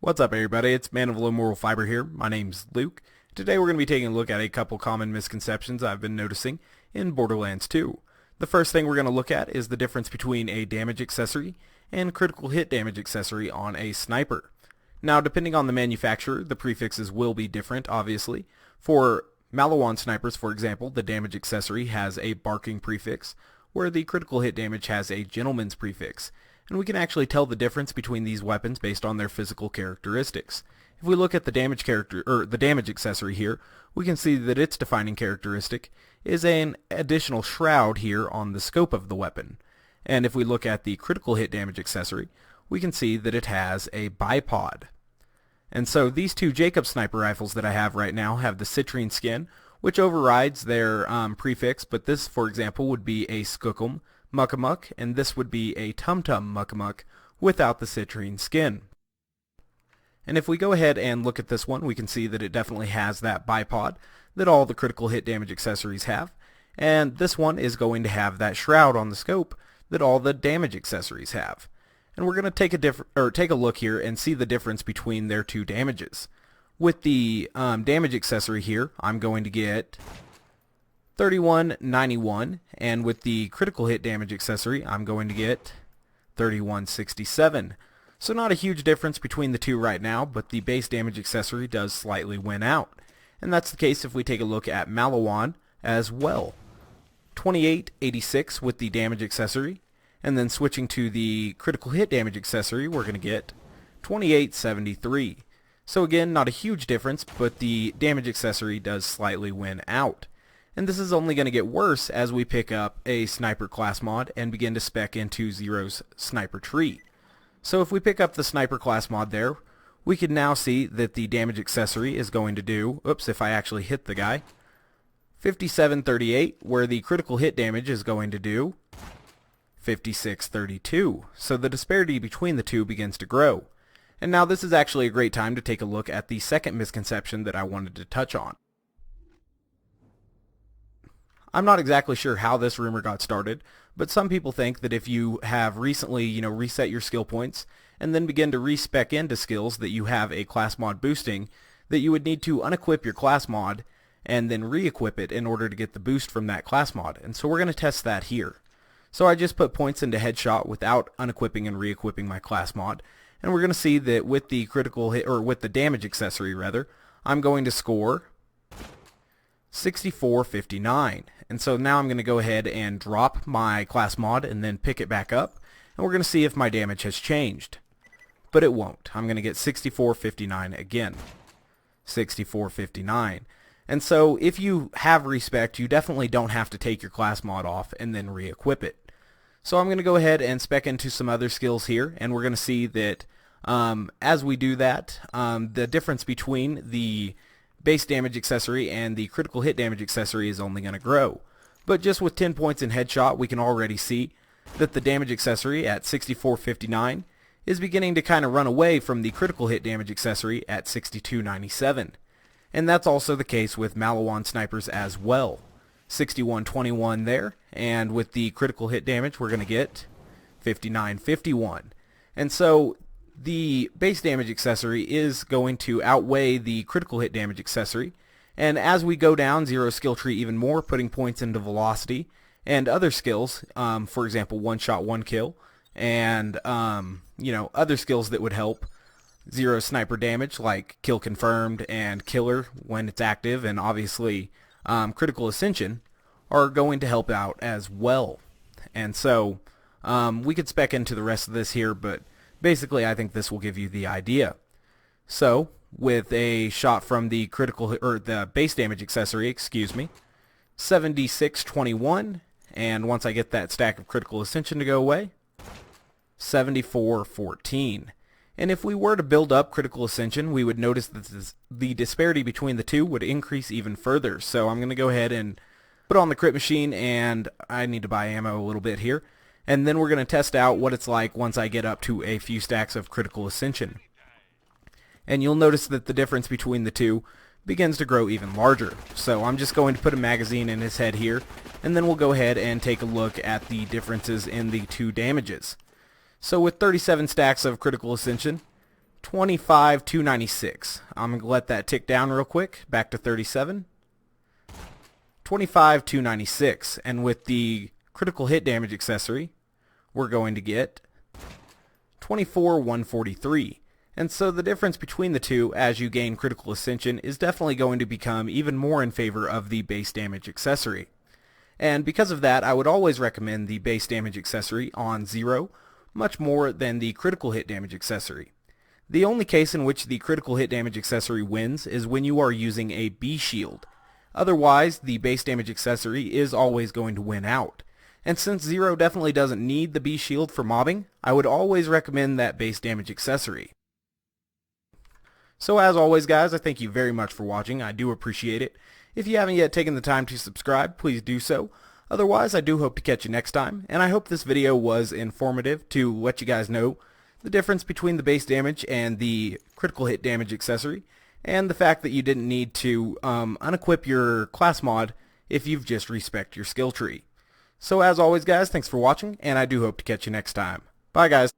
What's up, everybody? It's Man of Low Moral Fiber here. My name's Luke. Today we're going to be taking a look at a couple common misconceptions I've been noticing in Borderlands 2. The first thing we're going to look at is the difference between a damage accessory and critical hit damage accessory on a sniper. Now, depending on the manufacturer, the prefixes will be different, obviously. For Maliwan snipers, for example, the damage accessory has a barking prefix, where the critical hit damage has a gentleman's prefix. And we can actually tell the difference between these weapons based on their physical characteristics. If we look at the damage accessory here, we can see that its defining characteristic is an additional shroud here on the scope of the weapon. And if we look at the critical hit damage accessory, we can see that it has a bipod. And so these two Jacob sniper rifles that I have right now have the citrine skin, which overrides their prefix, but this, for example, would be a skookum muckamuck, and this would be a tum-tum muckamuck without the citrine skin. And if we go ahead and look at this one, we can see that it definitely has that bipod that all the critical hit damage accessories have, and this one is going to have that shroud on the scope that all the damage accessories have. And we're going to take a look here and see the difference between their two damages. With the damage accessory here, I'm going to get 3191, and with the critical hit damage accessory, I'm going to get 3167. So not a huge difference between the two right now, but the base damage accessory does slightly win out. And that's the case if we take a look at Maliwan as well. 2886 with the damage accessory, and then switching to the critical hit damage accessory, we're going to get 2873. So again, not a huge difference, but the damage accessory does slightly win out. And this is only going to get worse as we pick up a sniper class mod and begin to spec into Zero's sniper tree. So if we pick up the sniper class mod there, we can now see that the damage accessory is going to do, oops, if I actually hit the guy, 5738, where the critical hit damage is going to do 5632. So the disparity between the two begins to grow. And now this is actually a great time to take a look at the second misconception that I wanted to touch on. I'm not exactly sure how this rumor got started, but some people think that if you have recently, reset your skill points and then begin to respec into skills that you have a class mod boosting, that you would need to unequip your class mod and then re-equip it in order to get the boost from that class mod. And so we're going to test that here. So I just put points into headshot without unequipping and re-equipping my class mod, and we're going to see that with the critical hit, or with the damage accessory rather, I'm going to score 6459. And so now I'm going to go ahead and drop my class mod and then pick it back up, and we're going to see if my damage has changed. But it won't. I'm going to get 6459 again. 6459. And so if you have respect, you definitely don't have to take your class mod off and then re-equip it. So I'm going to go ahead and spec into some other skills here, and we're going to see that as we do that, the difference between the base damage accessory and the critical hit damage accessory is only going to grow. But just with 10 points in headshot, we can already see that the damage accessory at 6459 is beginning to kind of run away from the critical hit damage accessory at 6297. And that's also the case with Maliwan snipers as well. 6121 there, and with the critical hit damage we're going to get 5951. And so the base damage accessory is going to outweigh the critical hit damage accessory, and as we go down Zero's skill tree even more, putting points into velocity and other skills, for example one shot one kill, and other skills that would help Zero's sniper damage like kill confirmed and killer when it's active, and obviously critical ascension are going to help out as well. And so we could spec into the rest of this here, but basically I think this will give you the idea. So with a shot from the critical, or the base damage accessory, 7621, and once I get that stack of critical ascension to go away, 7414. And if we were to build up critical ascension, we would notice that the disparity between the two would increase even further. So I'm going to go ahead and put on the crit machine, and I need to buy ammo a little bit here. And then we're going to test out what it's like once I get up to a few stacks of critical ascension. And you'll notice that the difference between the two begins to grow even larger. So I'm just going to put a magazine in his head here, and then we'll go ahead and take a look at the differences in the two damages. So with 37 stacks of critical ascension, 25,296. I'm going to let that tick down real quick, back to 37. 25,296. And with the critical hit damage accessory, we're going to get 24,143. And so the difference between the two as you gain critical ascension is definitely going to become even more in favor of the base damage accessory. And because of that, I would always recommend the base damage accessory on 0 much more than the critical hit damage accessory. The only case in which the critical hit damage accessory wins is when you are using a B shield. Otherwise, the base damage accessory is always going to win out. And since 0 definitely doesn't need the B shield for mobbing, I would always recommend that base damage accessory. So as always guys, I thank you very much for watching. I do appreciate it. If you haven't yet taken the time to subscribe, please do so. Otherwise, I do hope to catch you next time, and I hope this video was informative to let you guys know the difference between the base damage and the critical hit damage accessory, and the fact that you didn't need to unequip your class mod if you've just respec'd your skill tree. So as always guys, thanks for watching, and I do hope to catch you next time. Bye guys.